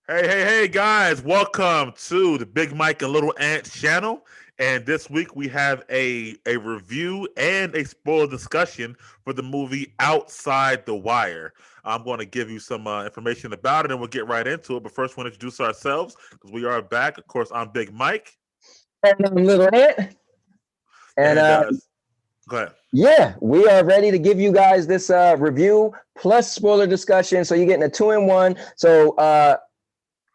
Hey, guys, welcome to the Big Mike and Little Ant channel. And this week we have a review and a spoiler discussion for the movie Outside the Wire. I'm going to give you some information about it and we'll get right into it. But first, we'll introduce ourselves because we are back. Of course, I'm Big Mike. And I'm Little Ant. And And go ahead. yeah, we are ready to give you guys this review plus spoiler discussion. So you're getting a 2-in-1. So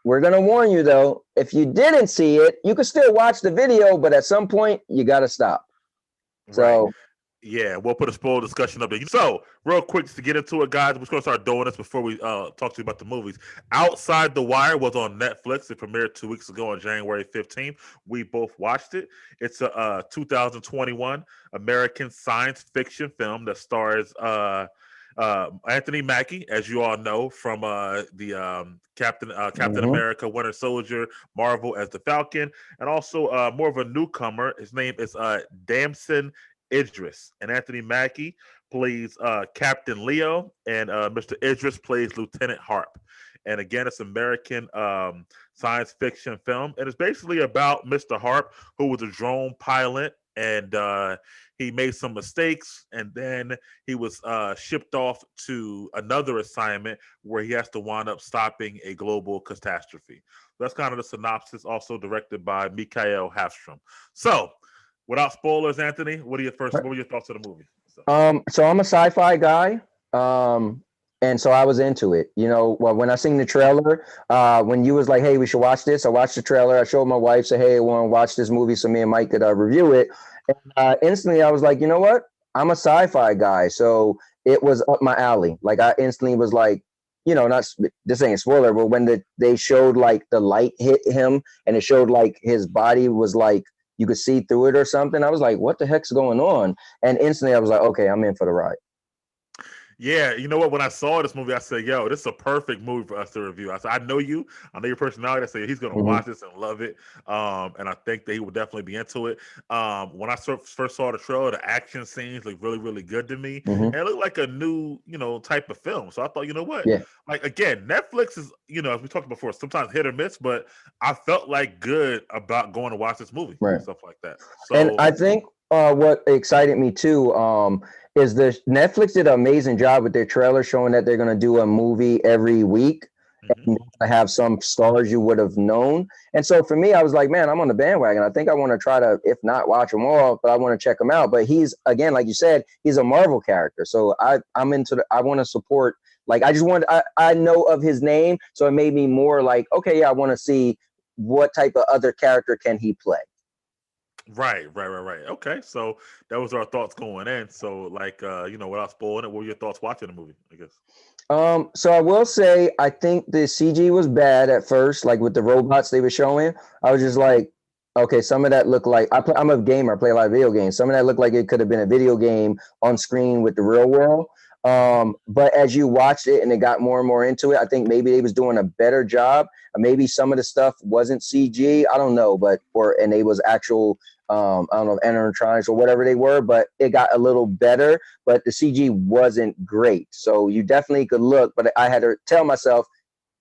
we're gonna warn you though, if you didn't see it, you can still watch the video, but at some point you gotta stop. Right. So Yeah, we'll put a spoiler discussion up there. So, real quick, to get into it, guys, we're going to start doing this before we talk to you about the movies. Outside the Wire was on Netflix. It premiered 2 weeks ago on January 15th. We both watched it. It's a 2021 American science fiction film that stars Anthony Mackie, as you all know, from the Captain mhm. America, Winter Soldier, Marvel as the Falcon, and also more of a newcomer. His name is Damson Idris, and Anthony Mackie plays Captain Leo, and Mr. Idris plays Lieutenant Harp. And again, it's American science fiction film, and it's basically about Mr. Harp, who was a drone pilot, and he made some mistakes, and then he was shipped off to another assignment where he has to wind up stopping a global catastrophe. That's kind of the synopsis, also directed by Mikael Hafstrom. So, without spoilers, Anthony, what were your thoughts of the movie? So I'm a sci-fi guy. And so I was into it. Well, when I seen the trailer, when you was like, "Hey, we should watch this," I watched the trailer. I showed my wife, said, "Hey, I want to watch this movie," so me and Mike could review it. And instantly, I was like, "You know what? I'm a sci-fi guy," so it was up my alley. Like I instantly was like, not this ain't a spoiler, but when they showed like the light hit him and it showed like his body was like you could see through it or something, I was like, "What the heck's going on?" And instantly, I was like, "Okay, I'm in for the ride." Yeah, you know what? When I saw this movie, I said, "Yo, this is a perfect movie for us to review." I said, "I know you, I know your personality." I said, "He's gonna Mhm. watch this and love it," and I think that he would definitely be into it. When I first saw the trailer, the action scenes looked really, really good to me, Mhm. and it looked like a new, type of film. So I thought, you know what? Yeah. Like again, Netflix is, as we talked before, sometimes hit or miss, but I felt like good about going to watch this movie Right. and stuff like that. And So I think what excited me too is the Netflix did an amazing job with their trailer showing that they're going to do a movie every week mhm. and have some stars you would have known. And so for me, I was like, man, I'm on the bandwagon. I think I want to try to, if not watch them all, but I want to check them out. But he's, again, like you said, he's a Marvel character. So I'm into I want to support, like, I know of his name. So it made me more like, okay, yeah, I want to see what type of other character can he play. Right. Okay, so that was our thoughts going in. So, like, without spoiling it, what were your thoughts watching the movie? I guess. So I will say I think the CG was bad at first, like with the robots they were showing. I was just like, okay, some of that looked like I'm a gamer, I play a lot of video games. Some of that looked like it could have been a video game on screen with the real world. But as you watched it and it got more and more into it, I think maybe they was doing a better job. Maybe some of the stuff wasn't CG. I don't know, and they was actual I don't know, animatronics or whatever they were, but it got a little better, but the CG wasn't great. So you definitely could look, but I had to tell myself,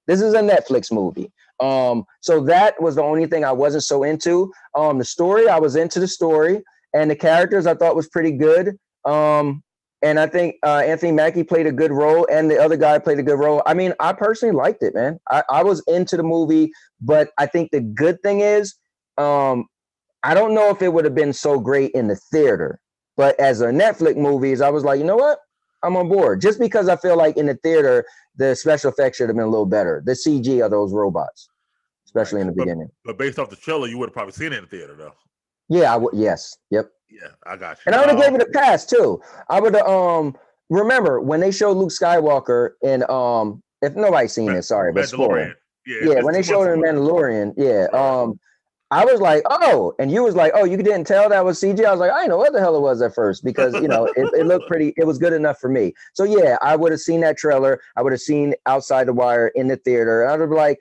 this is a Netflix movie. So that was the only thing I wasn't so into. The story, I was into the story, and the characters I thought was pretty good. And I think Anthony Mackie played a good role, and the other guy played a good role. I mean, I personally liked it, man. I was into the movie, but I think the good thing is, um, I don't know if it would have been so great in the theater, but as a Netflix movies, I was like, you know what? I'm on board. Just because I feel like in the theater, the special effects should have been a little better. The CG of those robots, Right, especially in the but beginning. based off the trailer, you would have probably seen it in the theater, though. Yeah, I would. Yes. Yep. Yeah, I got And you. I would have gave it a pass too. I would have remember when they showed Luke Skywalker in if nobody's seen it, sorry, but spoiler. Mandalorian. Yeah, Yeah, it's when they 2 months showed him ago in now. Mandalorian, yeah. Right. I was like, oh, and you was like, oh, you didn't tell that was CG. I was like, I didn't know what the hell it was at first because it looked pretty. It was good enough for me. So yeah, I would have seen that trailer. I would have seen Outside the Wire in the theater. And I would be like,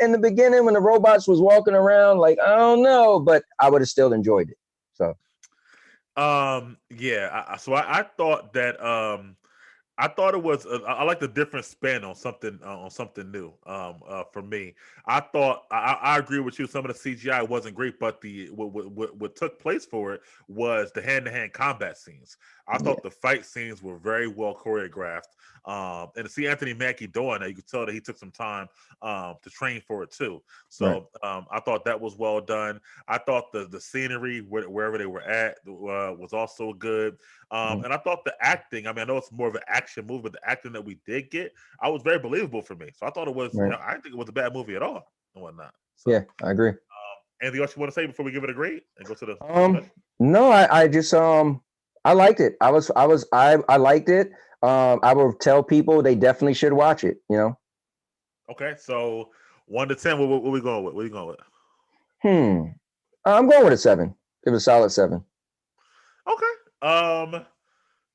in the beginning when the robots was walking around, like I don't know, but I would have still enjoyed it. So yeah. So I thought that I thought it was. I like the different spin on something new. For me, I thought I agree with you. Some of the CGI wasn't great, but what took place for it was the hand to hand combat scenes. I Yeah, thought the fight scenes were very well choreographed. And to see Anthony Mackie doing that, you could tell that he took some time to train for it too. right. So I thought that was well done. I thought the scenery wherever they were at was also good. Mhm. And I thought the acting, I mean, I know it's more of an action movie, but the acting that we did get, I was very believable for me. So I thought it was, Right. I didn't think it was a bad movie at all and whatnot. So, Yeah, I agree. anything else you want to say before we give it a grade and go to the Um, discussion? no, I just I liked it. I liked it. I will tell people they definitely should watch it, you know. Okay, so 1 to 10, what we going with? What are you going with? I'm going with a 7. Give it a solid 7. Okay.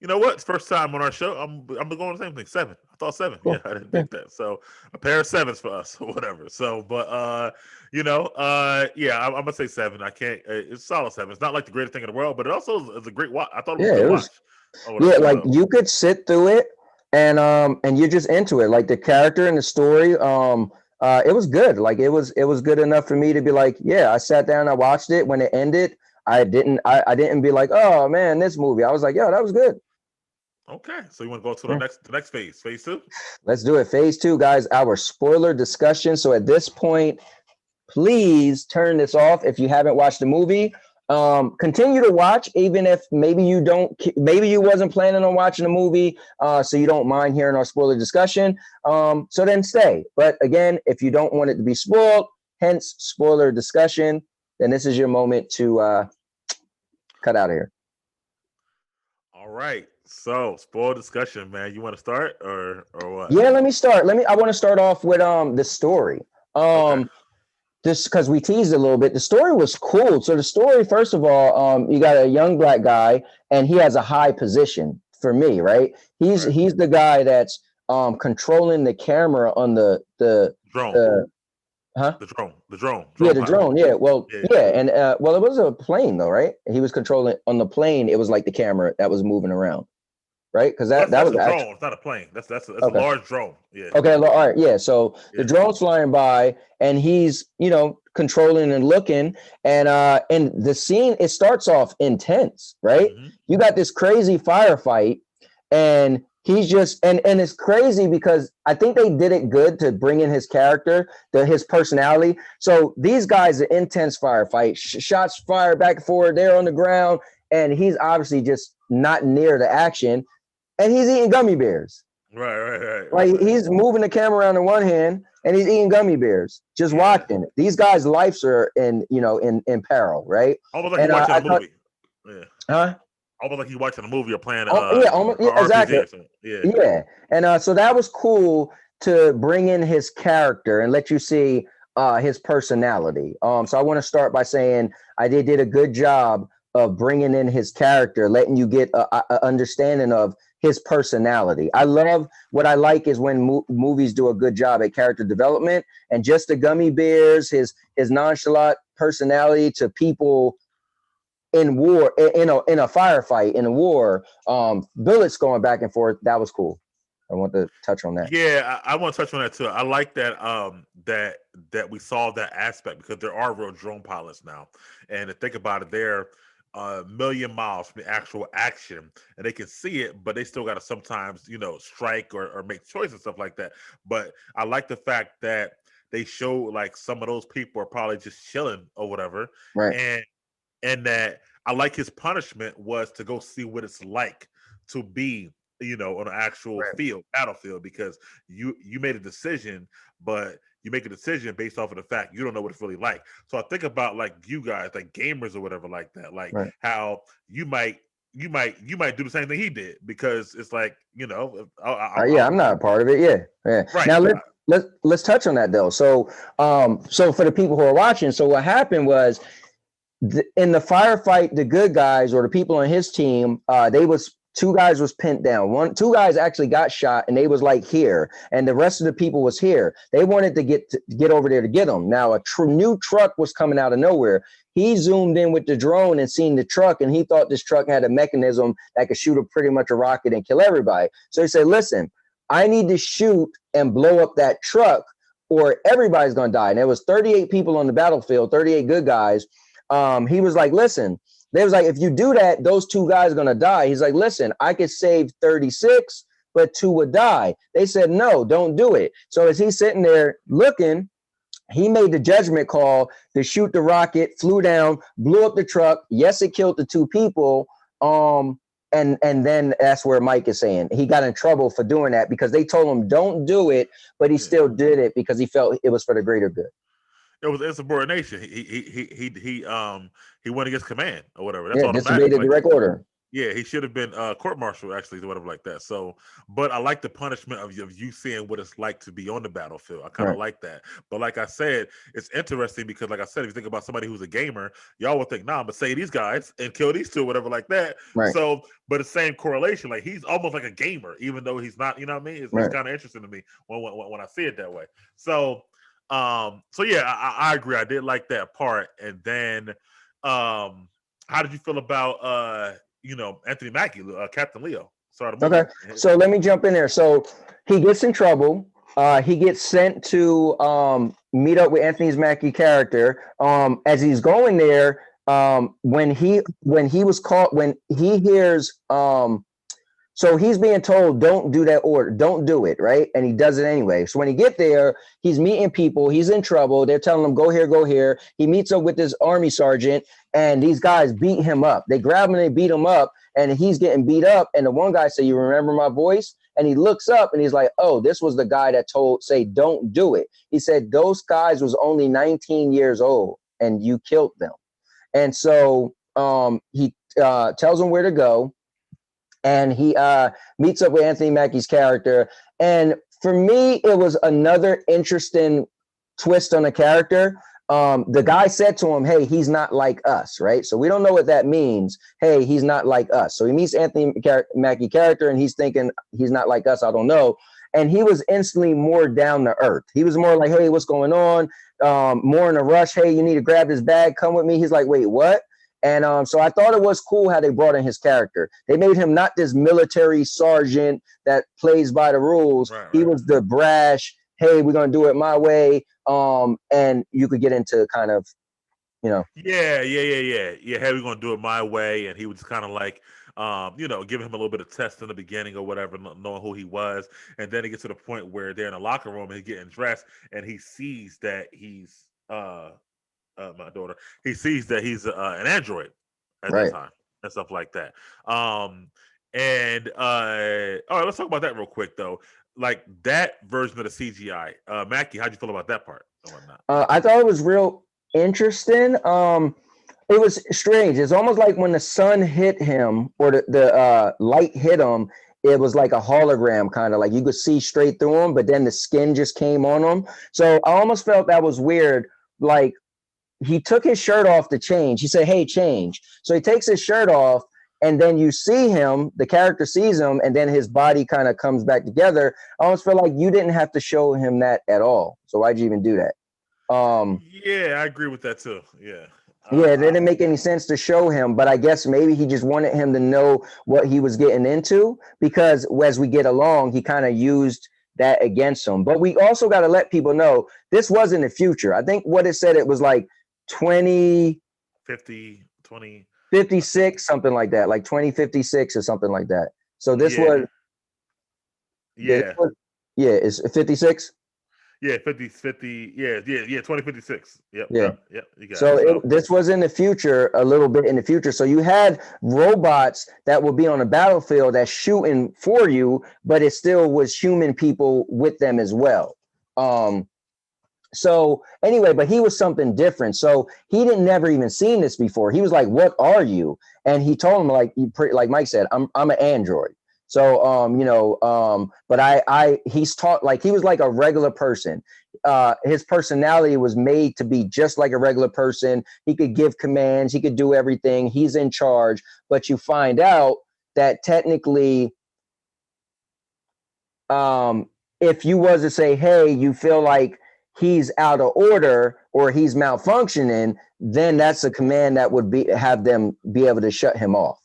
You know what? It's first time on our show. I'm going with the same thing. 7. I thought 7. Yeah, Cool. I didn't Yeah. think that. So a pair of 7s for us or whatever. So, but yeah, I'm gonna say 7. I can't. It's solid 7. It's not like the greatest thing in the world, but it also is a great watch. I thought it was a Yeah, good it watch was. or Yeah, whatever as like well. you could sit through it and you're just into it. Like the character and the story, it was good. Like it was good enough for me to be like, yeah, I sat down, I watched it. When it ended, I didn't be like, oh man, this movie. I was like, yo, that was good. Okay, so you want to go to the Yeah. next phase 2? Let's do it. Phase 2, guys, our spoiler discussion. So at this point, please turn this off if you haven't watched the movie. Continue to watch, even if maybe you don't, maybe you wasn't planning on watching the movie, so you don't mind hearing our spoiler discussion. So then stay. But again, if you don't want it to be spoiled, hence spoiler discussion, then this is your moment to cut out of here. All right. So spoil discussion, man. You want to start or what? Yeah, let me start. I want to start off with the story. Okay. Just because we teased a little bit, the story was cool. So the story, first of all, you got a young black guy, and he has a high position for me, right? He's Right. he's the guy that's controlling the camera on Drone. the huh? The drone. Yeah, Drone the pilot. drone. Yeah, well, Yeah. yeah, and well, it was a plane though, right? He was controlling on the plane. It was like the camera that was moving around, right? Because Well, that that's that that's was a actually drone. It's not a plane. That's a okay. large drone. Yeah. Okay, all right, yeah. So the Yeah. drone's flying by, and he's controlling and looking, and the scene it starts off intense, right? Mm-hmm. You got this crazy firefight, and he's just and it's crazy because I think they did it good to bring in his character, his personality. So these guys, an intense firefight, shots fired back and forth, they're on the ground, and he's obviously just not near the action, and he's eating gummy bears. Like Right. he's moving the camera around in one hand and he's eating gummy bears, just Yeah. watching it. These guys' lives are in peril, right? Almost like you're And watching I a thought, movie. Yeah. huh? Almost like you're watching a movie or playing Yeah, almost, yeah, RPG exactly. or something. Yeah. Yeah, and so that was cool to bring in his character and let you see his personality. So I want to start by saying they did a good job of bringing in his character, letting you get a understanding of his personality. I love what I like is when movies do a good job at character development, and just the gummy bears, his nonchalant personality to people in war, in a firefight, in a war, bullets going back and forth. That was cool. I want to touch on that. Yeah, I want to touch on that too. I like that that we saw that aspect because there are real drone pilots now, and to think about it, they're a million miles from the actual action, and they can see it, but they still got to sometimes strike or make choices and stuff like that. But I like the fact that they show like some of those people are probably just chilling or whatever, Right. and that I like his punishment was to go see what it's like to be on an actual Right. battlefield, because you made a decision, but you make a decision based off of the fact you don't know what it's really like. So I think about like you guys, like gamers or whatever like that, like Right. how you might do the same thing he did, because it's like Yeah, I'm not a part of it. Yeah. Yeah. right. Now let's touch on that though. So for the people who are watching, so what happened was in the firefight, the good guys or the people on his team, they was 2 guys was pinned down. 2 guys actually got shot, and they was like here, and the rest of the people was here. They wanted to get over there to get them. Now a new truck was coming out of nowhere. He zoomed in with the drone and seen the truck, and he thought this truck had a mechanism that could shoot pretty much a rocket and kill everybody. So he said, listen, I need to shoot and blow up that truck or everybody's going to die. And there was 38 people on the battlefield, 38 good guys. He was like, listen, they was like, if you do that, those 2 guys are going to die. He's like, listen, I could save 36, but 2 would die. They said, no, don't do it. So as he's sitting there looking, he made the judgment call to shoot the rocket, flew down, blew up the truck. Yes, it killed the 2 people. And then that's where Mike is saying he got in trouble for doing that because they told him don't do it, but he still did it because he felt it was for the greater good. It was insubordination. He went against command or whatever. That's disobeyed the direct order. Yeah, he should have been court-martialed actually, or whatever like that. So, but I like the punishment of you seeing what it's like to be on the battlefield. I kind of like that. But like I said, it's interesting because, like I said, if you think about somebody who's a gamer, y'all would think, nah, but say these guys and kill these 2, whatever like that. Right. So, but the same correlation, like he's almost like a gamer, even though he's not. You know what I mean? It's kind of interesting to me when I see it that way. So, yeah, I agree. I did like that part. And then, how did you feel about Anthony Mackie, Captain Leo? Okay, so let me jump in there. So he gets in trouble. He gets sent to meet up with Anthony Mackie character. As he's going there, when he was caught, when he hears, so he's being told, don't do that order, don't do it, right? And he does it anyway. So when he get there, he's meeting people, he's in trouble. They're telling him, go here, go here. He meets up with this army sergeant, and these guys beat him up. They grab him and they beat him up, and he's getting beat up. And the one guy said, you remember my voice? And he looks up and he's like, oh, this was the guy that say, don't do it. He said, those guys was only 19 years old and you killed them. And so he tells him where to go. And he meets up with Anthony Mackie's character. And for me, it was another interesting twist on the character. The guy said to him, hey, he's not like us, right? So we don't know what that means. Hey, he's not like us. So he meets Anthony Mackie character and he's thinking he's not like us. I don't know. And he was instantly more down to earth. He was more like, hey, what's going on? More in a rush. Hey, you need to grab this bag. Come with me. He's like, wait, what? And so I thought it was cool how they brought in his character. They made him not this military sergeant that plays by the rules. Right. He was the brash, hey, we're going to do it my way. And you could get into kind of, Yeah, hey, we're going to do it my way. And he was kind of like, giving him a little bit of test in the beginning or whatever, knowing who he was. And then it gets to the point where they're in the locker room and he's getting dressed and he sees that he's, my daughter, he sees that he's an android at that time and stuff like that. All right, let's talk about that real quick though. Like that version of the CGI. Mackie, how'd you feel about that part? I thought it was real interesting. It was strange. It's almost like when the sun hit him or the light hit him, it was like a hologram, kind of like you could see straight through him, but then the skin just came on him. So I almost felt that was weird. Like, he took his shirt off to change. He said, hey, change. So he takes his shirt off and then you see him, the character sees him, and then his body kind of comes back together. I almost feel like you didn't have to show him that at all. So why'd you even do that? Yeah, I agree with that too. Yeah. It didn't make any sense to show him, but I guess maybe he just wanted him to know what he was getting into because as we get along, he kind of used that against him. But we also got to let people know this was in the future. I think what it said, it was like 56, something like that, like 2056 or something like that. So this was it's 56. Yeah, 50, yeah, 2056. Yep. Yeah. Yep. You got so this was in the future, a little bit in the future. So you had robots that would be on a battlefield that's shooting for you, but it still was human people with them as well. So anyway, but he was something different. So he didn't never even seen this before. He was like, what are you? And he told him, like Mike said, I'm an android. So, but he's taught, like, he was like a regular person. His personality was made to be just like a regular person. He could give commands. He could do everything. He's in charge. But you find out that technically, if you was to say, hey, you feel like he's out of order or he's malfunctioning, then that's a command that would have them be able to shut him off.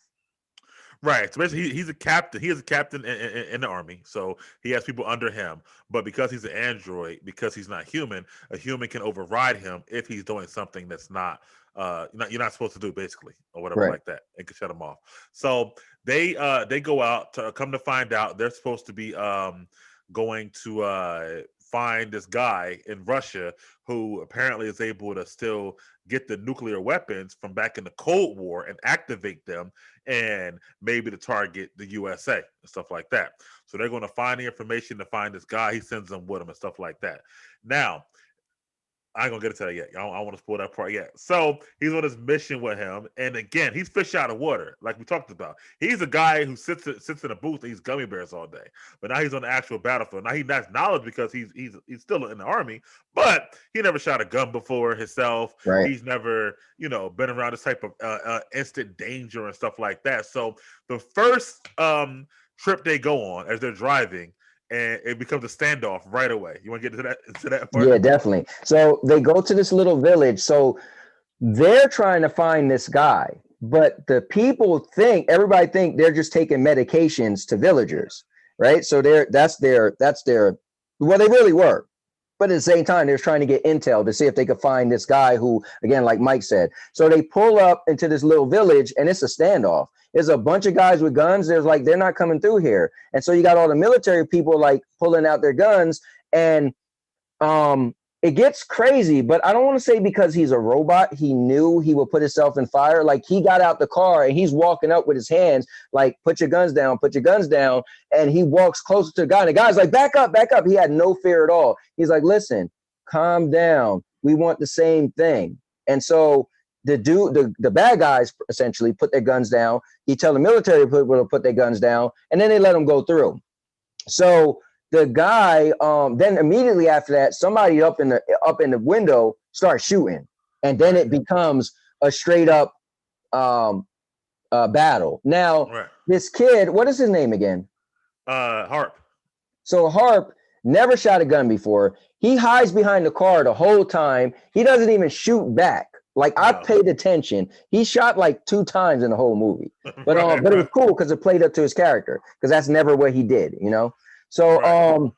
Right. So basically, he's a captain. He is a captain in the army, so he has people under him. But because he's an android, because he's not human, a human can override him if he's doing something that's you're not supposed to do, basically, or whatever Right. like that, and can shut him off. So they go out to come to find out they're supposed to be going to find this guy in Russia who apparently is able to still get the nuclear weapons from back in the Cold War and activate them and maybe to target the USA and stuff like that. So they're going to find the information to find this guy. He sends them with him and stuff like that. Now, I ain't gonna get into that yet. I don't want to spoil that part yet. So he's on this mission with him, and again, he's fish out of water, like we talked about. He's a guy who sits in a booth and eats gummy bears all day. But now he's on the actual battlefield. Now he has knowledge because he's still in the army, but he never shot a gun before himself. Right. He's never been around this type of instant danger and stuff like that. So the first trip they go on as they're driving, and it becomes a standoff right away. You want to get into that part? Yeah, definitely. So they go to this little village. So they're trying to find this guy, but the people everybody think they're just taking medications to villagers, right? So that's their well, they really were. But at the same time, they're trying to get intel to see if they could find this guy who, again, like Mike said. So they pull up into this little village and it's a standoff. There's a bunch of guys with guns. There's like, they're not coming through here. And so you got all the military people like pulling out their guns, and it gets crazy. But I don't want to say because he's a robot, he knew he would put himself in fire. Like, he got out the car and he's walking up with his hands like, put your guns down, put your guns down. And he walks closer to the guy, and the guy's like, back up, back up. He had no fear at all. He's like, listen, calm down. We want the same thing. And so the bad guys essentially put their guns down. He tell the military people to put their guns down, and then they let them go through. So the guy, then immediately after that, somebody up in the window starts shooting, and then it becomes a straight up battle. Now, This kid, what is his name again? Harp. So Harp never shot a gun before. He hides behind the car the whole time. He doesn't even shoot back. Like, I paid attention. He shot like 2 times in the whole movie, but it was cool because it played up to his character, because that's never what he did, So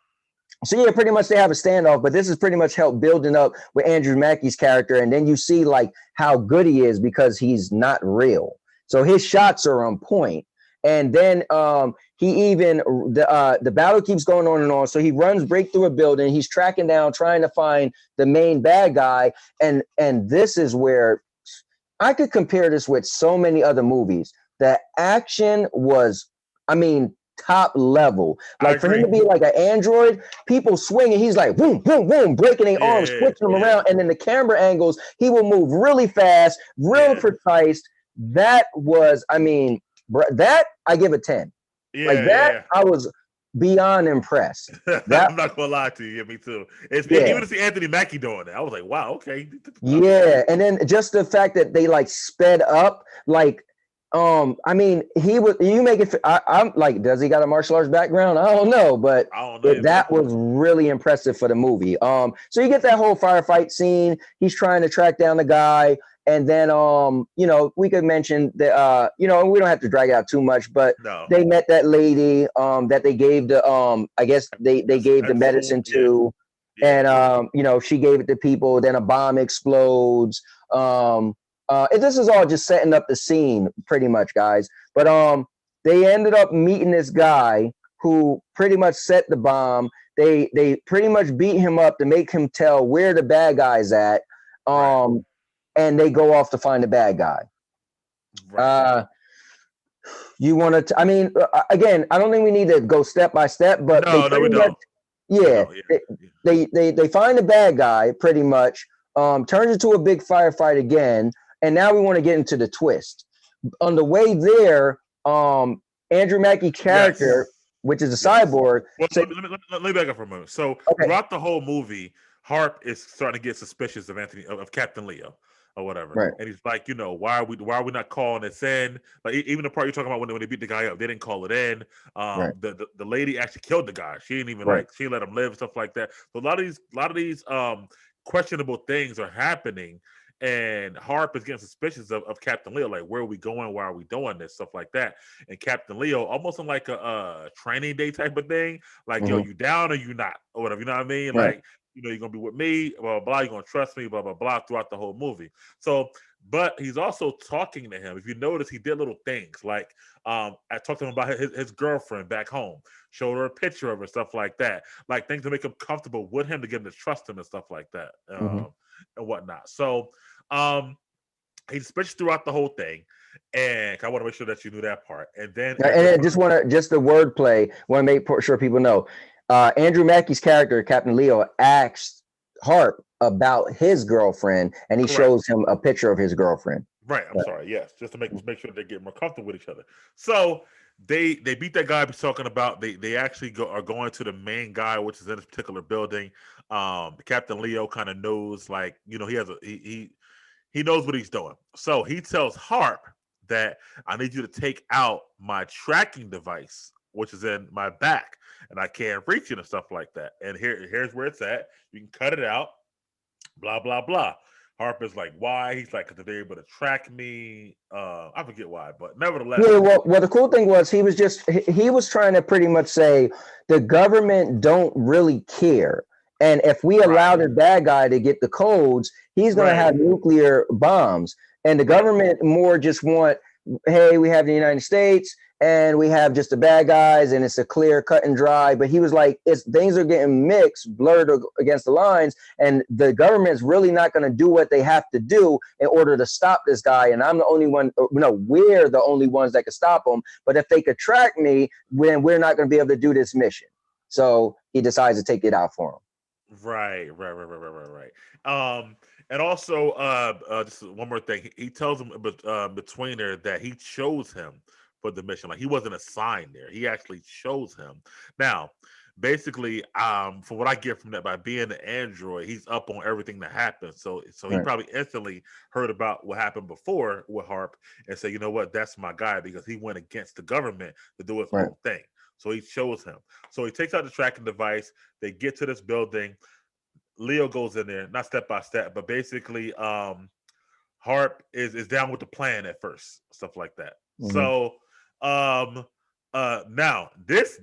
so yeah, pretty much they have a standoff, but this is pretty much help building up with Andrew Mackey's character, and then you see like how good he is because he's not real. So his shots are on point. And then he even the battle keeps going on and on. So he break through a building. He's tracking down, trying to find the main bad guy. And this is where I could compare this with so many other movies. The action was, top level. Like, for him to be like an android, people swinging, he's like boom, boom, boom, breaking their arms, switching them around, and then the camera angles, he will move really fast, real precise. That was, that I give a 10. I was beyond impressed. I'm not gonna lie to you. Yeah, me too. Even to see Anthony Mackie doing that, I was like, wow, okay. Yeah, and then just the fact that they like sped up, like, he was. You make it. I'm like, does he got a martial arts background? I don't know, but that was really impressive for the movie. So you get that whole firefight scene. He's trying to track down the guy. And then, we could mention that, we don't have to drag it out too much, but they met that lady that they gave I guess they gave the medicine to. And, she gave it to people. Then a bomb explodes. This is all just setting up the scene pretty much, guys. But they ended up meeting this guy who pretty much set the bomb. They pretty much beat him up to make him tell where the bad guy's at. And they go off to find the bad guy. You want to? Again, I don't think we need to go step by step, but we don't. They find the bad guy pretty much. Turns into a big firefight again, and now we want to get into the twist. On the way there, Andrew Mackey's character, which is a cyborg. Well, let me back up for a moment. So throughout the whole movie, Harp is starting to get suspicious of Captain Leo. or whatever. Right. And he's like, why are we not calling this in? Like even the part you're talking about when they beat the guy up, they didn't call it in. Right. The lady actually killed the guy. She didn't even Right. she let him live and stuff like that. So a lot of these questionable things are happening. And Harp is getting suspicious of Captain Leo, like where are we going? Why are we doing this? Stuff like that. And Captain Leo, almost in like a training day type of thing, like yo, Mm-hmm. you down or you not, or whatever. You know what I mean? Right. Like you're gonna be with me, blah blah blah. You're gonna trust me, blah blah blah, throughout the whole movie. So, but he's also talking to him. If you notice, he did little things like I talked to him about his girlfriend back home, showed her a picture of her, stuff like that, like things to make him comfortable with him, to get him to trust him and stuff like that, Mm-hmm. and whatnot. So, he switched throughout the whole thing, and I want to make sure that you knew that part. And then, And I just want to just the wordplay. Want to make sure people know. Andrew Mackey's character, Captain Leo, asked Harp about his girlfriend, and he correct. shows him a picture of his girlfriend. Right. I'm sorry. Yes, just to make sure they get more comfortable with each other. So they beat that guy. He's talking about. They actually are going to the main guy, which is in this particular building. Captain Leo kind of knows, like he has he knows what he's doing. So he tells Harp that I need you to take out my tracking device, which is in my back, and I can't reach it and stuff like that. And here's where it's at. You can cut it out. Blah blah blah. Harp is like, why? He's like, because they're able to track me. I forget why, but nevertheless. Yeah, well, the cool thing was he was trying to pretty much say the government don't really care. And if we allow the bad guy to get the codes, he's going to have nuclear bombs. And the government more just want, hey, we have the United States and we have just the bad guys and it's a clear cut and dry. But he was like, things are getting mixed, blurred against the lines. And the government's really not going to do what they have to do in order to stop this guy. And I'm the only one, we're the only ones that can stop him. But if they could track me, then we're not going to be able to do this mission. So he decides to take it out for him. Right. And also, just one more thing. He tells him between there that he chose him for the mission. Like he wasn't assigned there. He actually chose him. Now, basically, from what I get from that, by being an android, he's up on everything that happened. So he probably instantly heard about what happened before with Harp and said, you know what, that's my guy, because he went against the government to do his own thing. So he chose him. So he takes out the tracking device. They get to this building. Leo goes in there, not step by step, but basically, Harp is down with the plan at first, stuff like that. Mm-hmm. So, now these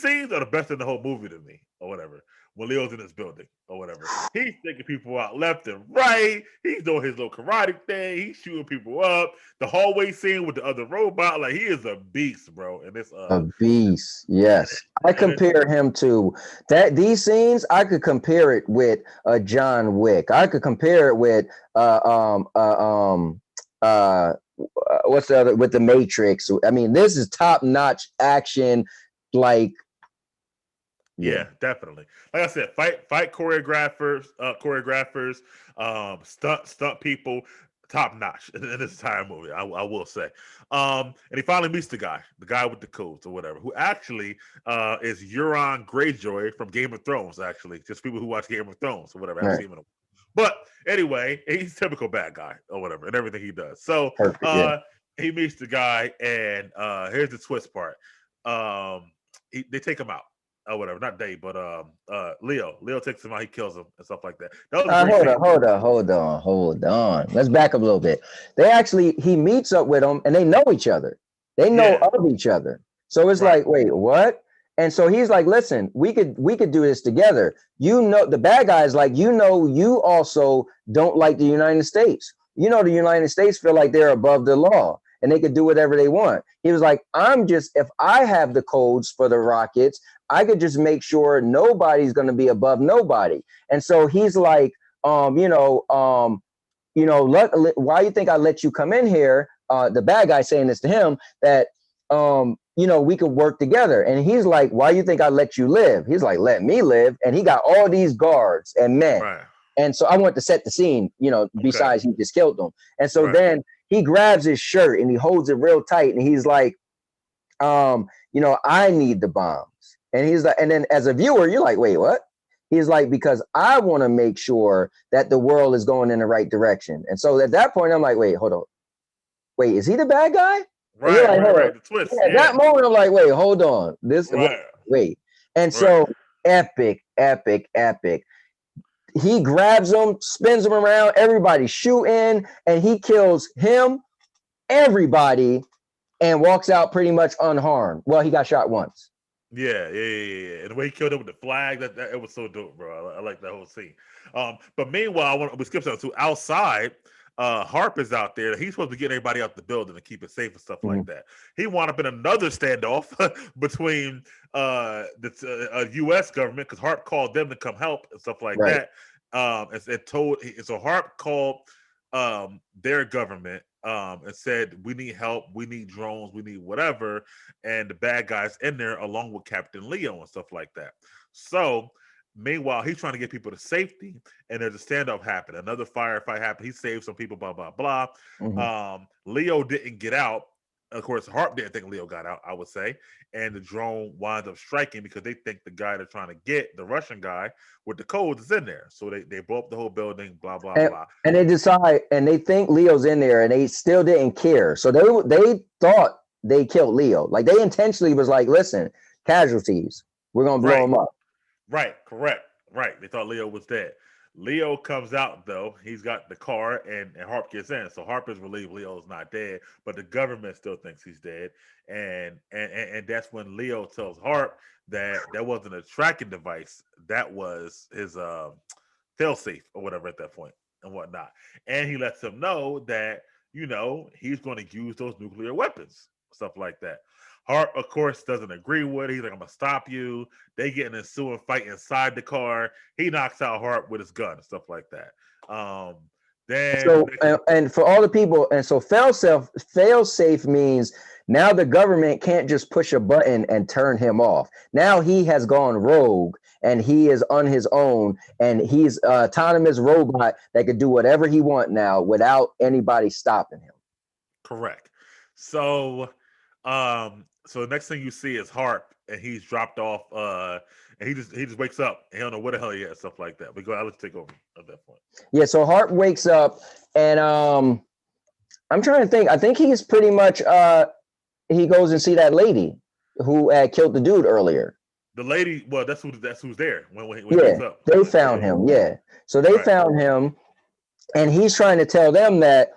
scenes are the best in the whole movie to me, or whatever. When Leo's in this building, or whatever, he's taking people out left and right. He's doing his little karate thing. He's shooting people up. The hallway scene with the other robot, like he is a beast, bro. And this a beast, yes. I compare him to that. These scenes, I could compare it with John Wick. I could compare it with what's the other, with the Matrix. I mean, this is top notch action, like. Yeah, definitely. Like I said, fight choreographers, stunt people, top notch in this entire movie. I will say. And he finally meets the guy with the codes or whatever, who actually is Euron Greyjoy from Game of Thrones. Actually, just people who watch Game of Thrones or whatever. I've seen him. But anyway, he's a typical bad guy or whatever, and everything he does. So he meets the guy, and here's the twist part. They take him out. Oh, whatever, not Dave, but Leo. Leo takes him out, he kills him and stuff like that. Hold on. Let's back up a little bit. He meets up with them and they know each other. They know of each other. So it's like, wait, what? And so he's like, listen, we could do this together. The bad guy is like, you also don't like the United States. The United States feel like they're above the law and they could do whatever they want. He was like, if I have the codes for the rockets, I could just make sure nobody's going to be above nobody. And so he's like, why you think I let you come in here? The bad guy saying this to him, that, we could work together. And he's like, why you think I let you live? He's like, let me live. And he got all these guards and men. Right. And so I want to set the scene, besides he just killed them. And so then he grabs his shirt and he holds it real tight. And he's like, I need the bombs. And he's like, and then as a viewer, you're like, wait, what? He's like, because I want to make sure that the world is going in the right direction. And so at that point, I'm like, wait, hold on. Wait, is he the bad guy? And you're like, hold on. The twist. Yeah, at that moment, I'm like, wait, hold on. Wait. And so epic. He grabs him, spins him around, everybody shooting, and he kills him, everybody, and walks out pretty much unharmed. Well, he got shot once. Yeah. And the way he killed him with the flag, that it was so dope, bro. I like that whole scene. But meanwhile, we skip something. So outside, Harp is out there. He's supposed to get everybody out the building and keep it safe and stuff like that. He wound up in another standoff between the U.S. government, because Harp called them to come help and stuff like that. So Harp called their government and said, we need help, we need drones, we need whatever, and the bad guys in there along with Captain Leo and stuff like that. So meanwhile, he's trying to get people to safety, and there's a standoff happen. Another firefight happened. He saved some people, blah, blah, blah. Leo didn't get out. Of course, Harp didn't think Leo got out, I would say. And the drone winds up striking because they think the guy they're trying to get, the Russian guy with the codes, is in there. So they blow up the whole building, blah, blah, blah. And they decide, and they think Leo's in there, and they still didn't care. So they thought they killed Leo. Like, they intentionally was like, listen, casualties, we're going to blow him up. Right, correct. Right. They thought Leo was dead. Leo comes out, though. He's got the car, and Harp gets in. So Harp is relieved Leo's not dead, but the government still thinks he's dead. And that's when Leo tells Harp that wasn't a tracking device. That was his failsafe or whatever at that point and whatnot. And he lets him know that, he's going to use those nuclear weapons, stuff like that. Harp, of course, doesn't agree with it. He's like, I'm going to stop you. They get in a ensuing fight inside the car. He knocks out Harp with his gun and stuff like that. And for all the people, and so fail-safe means now the government can't just push a button and turn him off. Now he has gone rogue, and he is on his own, and he's an autonomous robot that could do whatever he wants now without anybody stopping him. Correct. So the next thing you see is Harp, and he's dropped off, and he just wakes up. And he don't know where the hell he is, stuff like that. But go ahead, let's take over at that point. Yeah, so Harp wakes up, and I'm trying to think. I think he's pretty much he goes and see that lady who killed the dude earlier. The lady, well, that's who's there when he wakes up. They found him. Yeah, so they found him, and he's trying to tell them that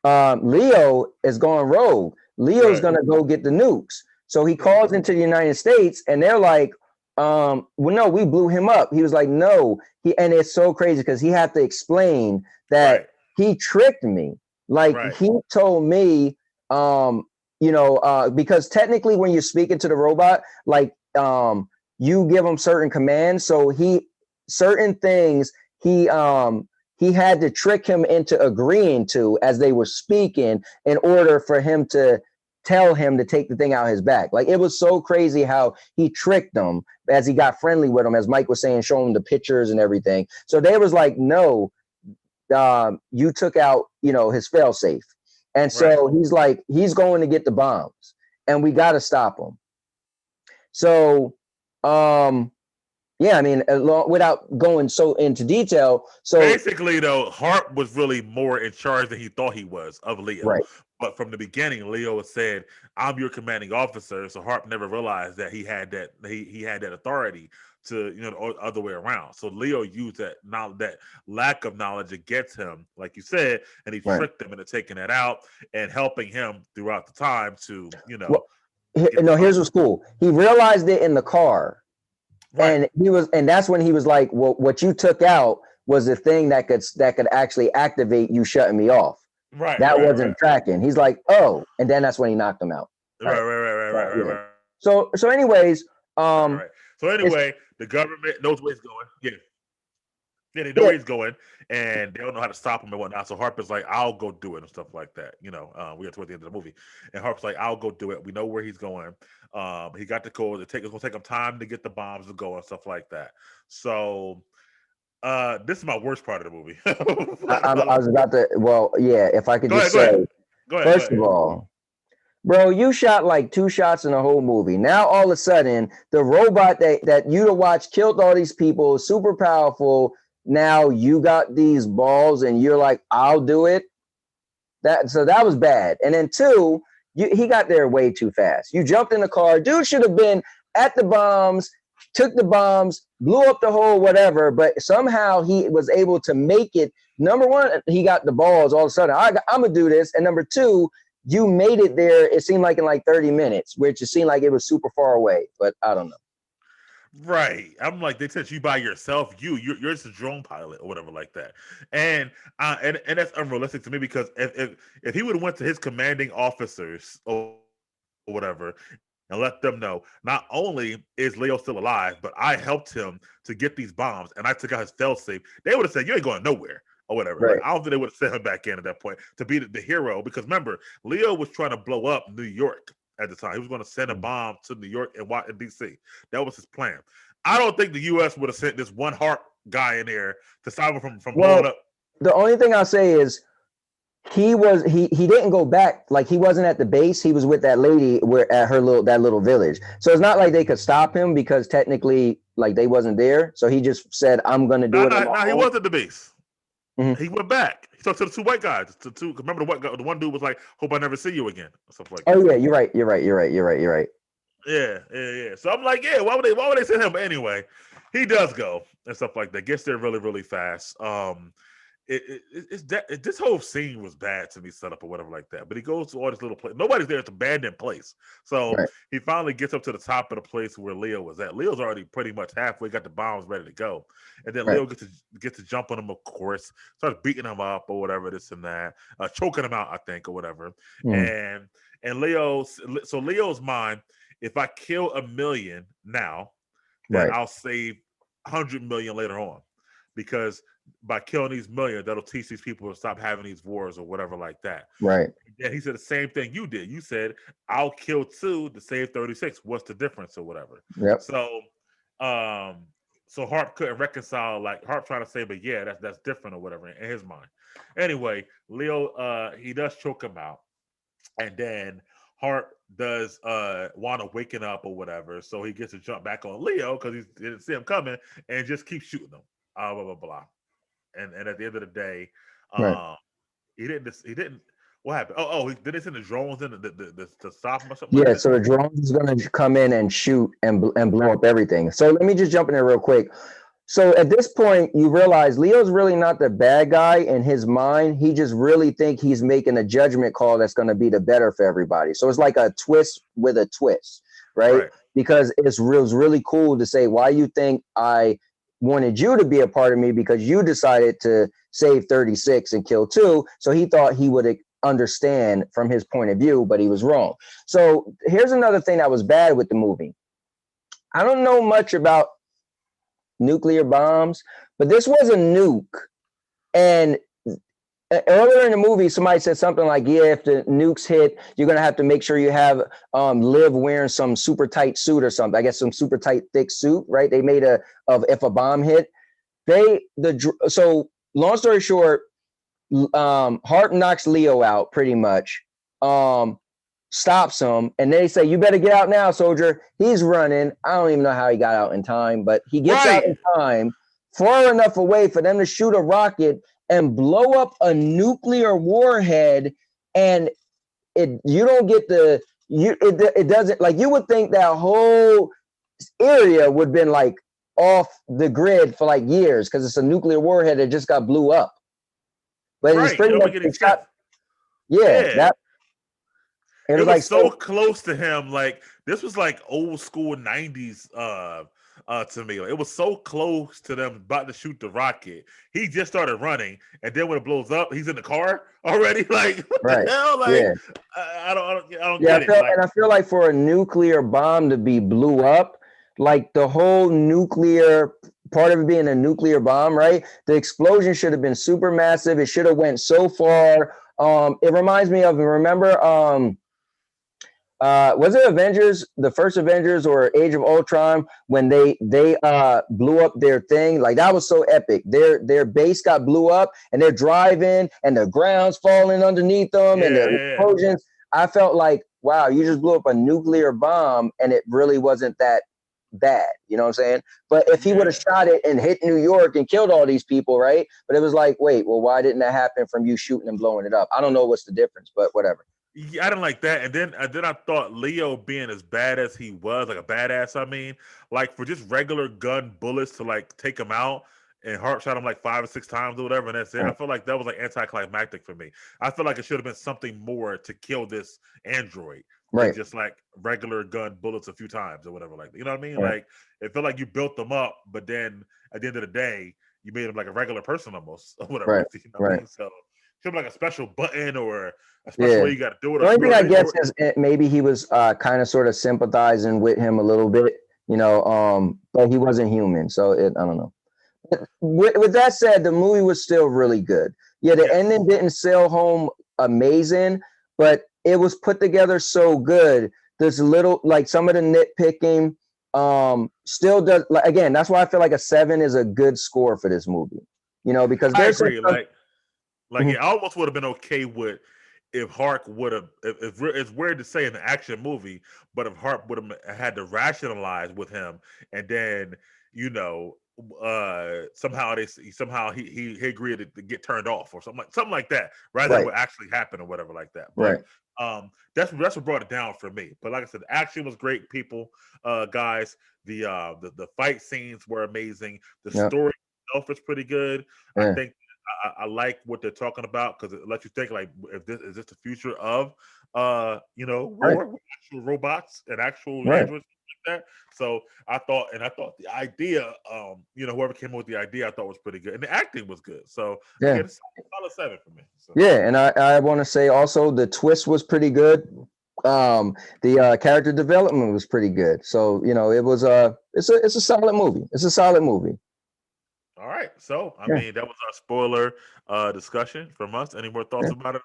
Leo is going rogue. Leo's gonna go get the nukes. So he calls into the United States, and they're like, well, no, we blew him up. He was like, no. And it's so crazy because he had to explain that he tricked me. Like, he told me, because technically when you're speaking to the robot, like, you give him certain commands. So certain things he had to trick him into agreeing to as they were speaking in order for him to tell him to take the thing out his back. Like, it was so crazy how he tricked them as he got friendly with him, as Mike was saying, showing the pictures and everything. So they was like, no, you took out, his failsafe. And so he's like, he's going to get the bombs, and we got to stop him. So, yeah, I mean, without going so into detail. So basically, though, Harp was really more in charge than he thought he was of Leo. Right. But from the beginning, Leo said, "I'm your commanding officer." So Harp never realized that he had that authority to, the other way around. So Leo used that lack of knowledge against him, like you said, and he tricked him into taking that out and helping him throughout the time to, here's what's cool. He realized it in the car. And that's when he was like, well, what you took out was the thing that could actually activate you shutting me off. That wasn't tracking. He's like, oh, and then that's when he knocked him out. Right. So anyways, So anyway, the government knows where he's going. Yeah, they know where he's going, and they don't know how to stop him and whatnot. So Harper's like, I'll go do it and stuff like that. We got toward the end of the movie, and Harper's like, I'll go do it. We know where he's going. He got the code. It's gonna take him time to get the bombs to go and stuff like that. So this is my worst part of the movie. I was about to. Well, yeah. If I could just say, first of all, Bro, you shot like 2 shots in the whole movie. Now all of a sudden, the robot that you to watch killed all these people, super powerful. Now you got these balls, and you're like, I'll do it. That was bad. And then 2, he got there way too fast. You jumped in the car. Dude should have been at the bombs, took the bombs, blew up the whole whatever. But somehow he was able to make it. Number 1, he got the balls all of a sudden. I'm gonna do this. And number 2, you made it there. It seemed like in like 30 minutes, which it seemed like it was super far away. But I don't know. Right. I'm like, they sent you by yourself. You're just a drone pilot or whatever like that. And that's unrealistic to me, because if he would have went to his commanding officers or whatever and let them know, not only is Leo still alive, but I helped him to get these bombs and I took out his failsafe, they would have said, you ain't going nowhere or whatever. Right. Like, I don't think they would have sent him back in at that point to be the hero, because remember, Leo was trying to blow up New York at the time. He was going to send a bomb to New York and DC. That was his plan. I don't think the U.S. would have sent this one heart guy in there to stop him from blowing up. The only thing I'll say is he didn't go back. Like, he wasn't at the base. He was with that lady at her little village. So it's not like they could stop him, because technically, like, they wasn't there. So he just said, I'm going to do it. No, he was at the base. Mm-hmm. He went back. He talked to the 2 white guys. Remember the one dude was like, "Hope I never see you again," or stuff like that. Oh yeah, you're right. Yeah. So I'm like, yeah, why would they send him? But anyway, he does go and stuff like that. Gets there really, really fast. This whole scene was bad to me, set up or whatever like that. But he goes to all this little place. Nobody's there. It's an abandoned place. So He finally gets up to the top of the place where Leo was at. Leo's already pretty much halfway, got the bombs ready to go. And then Leo gets to jump on him, of course, starts beating him up or whatever, this and that, choking him out, I think, or whatever. And Leo's mind, if I kill 1 million now, then I'll save 100 million later on. Because by killing these million, that'll teach these people to stop having these wars or whatever like that. Right. And he said the same thing you did. You said, I'll kill 2 to save 36. What's the difference or whatever? Yep. So Harp couldn't reconcile, like Harp trying to say, but yeah, that's different or whatever in his mind. Anyway, Leo, he does choke him out. And then Harp does want to waken up or whatever. So he gets to jump back on Leo because he didn't see him coming and just keep shooting him. Blah, blah, blah. And at the end of the day, he didn't. What happened? Did they send the drones in to stop him or something? Yeah, so the drones is going to come in and shoot and blow up everything. So let me just jump in there real quick. So at this point, you realize Leo's really not the bad guy in his mind. He just really think he's making a judgment call that's going to be the better for everybody. So it's like a twist with a twist, right? Because it was really cool to say, why you think I wanted you to be a part of me, because you decided to save 36 and kill 2. So he thought he would understand from his point of view, but he was wrong. So here's another thing that was bad with the movie. I don't know much about nuclear bombs, but this was a nuke. And earlier in the movie, somebody said something like, yeah, if the nukes hit, you're going to have to make sure you have Liv wearing some super tight suit or something. I guess some super tight, thick suit, right? They made if a bomb hit. So long story short, Hart knocks Leo out pretty much, stops him, and they say, you better get out now, soldier. He's running. I don't even know how he got out in time, but he gets out in time, far enough away for them to shoot a rocket and blow up a nuclear warhead. And you don't get it doesn't, like, you would think that whole area would have been like off the grid for like years because it's a nuclear warhead that just got blew up. But it's pretty much it was like so close to him. Like, this was like old school 90s to me. Like, it was so close to them about to shoot the rocket. He just started running, and then when it blows up, he's in the car already. Like, what the hell? Like, I don't get it. And I feel like for a nuclear bomb to be blew up, like the whole nuclear part of it being a nuclear bomb, right? The explosion should have been super massive. It should have went so far. It reminds me of, remember, was it Avengers, the first Avengers or Age of Ultron, when they blew up their thing? Like, that was so epic. Their base got blew up and they're driving and the ground's falling underneath them and the explosions. I felt like wow, you just blew up a nuclear bomb and it really wasn't that bad. You know what I'm saying? But if he would have shot it and hit New York and killed all these people, right? But it was like, wait, well, why didn't that happen from you shooting and blowing it up? I don't know what's the difference, but whatever. Yeah, I didn't like that. And then I thought Leo being as bad as he was, like a badass, I mean, like for just regular gun bullets to like take him out and Hart shot him like 5 or 6 times or whatever, and that's it. I feel like that was like anticlimactic for me. I feel like it should have been something more to kill this android than Right. just like regular gun bullets a few times or whatever. Like, you know what I mean? Right. Like it felt like you built them up, but then at the end of the day, you made him like a regular person almost or whatever. Right. You know what I mean? So should be like a special button or a special Yeah. way you got to do it. The only thing I guess is maybe he was kind of sort of sympathizing with him a little bit, you know, but he wasn't human. So I don't know. With that said, the movie was still really good. Yeah, the ending didn't sell home amazing, but it was put together so good. There's little, like some of the nitpicking still does, like, again, that's why I feel like a 7 is a good score for this movie, you know, because there's I agree. Like it almost would have been okay with if Hark would have. If it's weird to say in an action movie, but if Hark would have had to rationalize with him, and then you know somehow he agreed to get turned off or something like that, rather than what actually happened or whatever like that. But that's what brought it down for me. But like I said, the action was great, people, guys. The fight scenes were amazing. The story itself is pretty good. I think I like what they're talking about because it lets you think like, if this is this the future of war with actual robots and actual androids like that. So I thought the idea, whoever came up with the idea, I thought was pretty good, and the acting was good. So again, it's a solid 7 for me. So. Yeah, and I want to say also the twist was pretty good. The character development was pretty good. So it was it's a solid movie. It's a solid movie. All right, so I mean that was our spoiler discussion from us. Any more thoughts about it?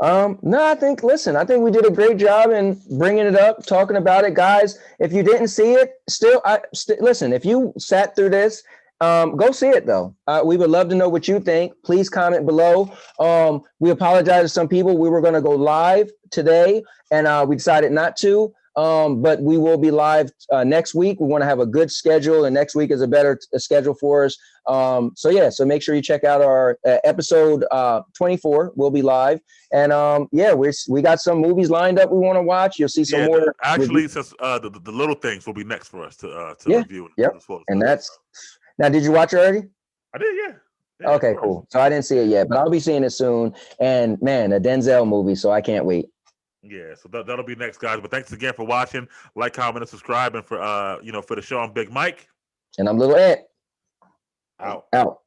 No, I think we did a great job in bringing it up, talking about it, guys. If you didn't see it, listen. If you sat through this, go see it though. We would love to know what you think. Please comment below. We apologize to some people. We were going to go live today, and we decided not to. But we will be live next week. We want to have a good schedule, and next week is a better schedule for us. So make sure you check out our episode 24. We'll be live, and we got some movies lined up we want to watch. You'll see some more. Actually, since the little things will be next for us to review. And that's now. Did you watch it already? I did, yeah. Okay, cool. So I didn't see it yet, but I'll be seeing it soon. And man, a Denzel movie, so I can't wait. Yeah, so that'll be next, guys. But thanks again for watching. Like, comment, and subscribe. And for for the show, I'm Big Mike. And I'm Little Ant. Out. Out.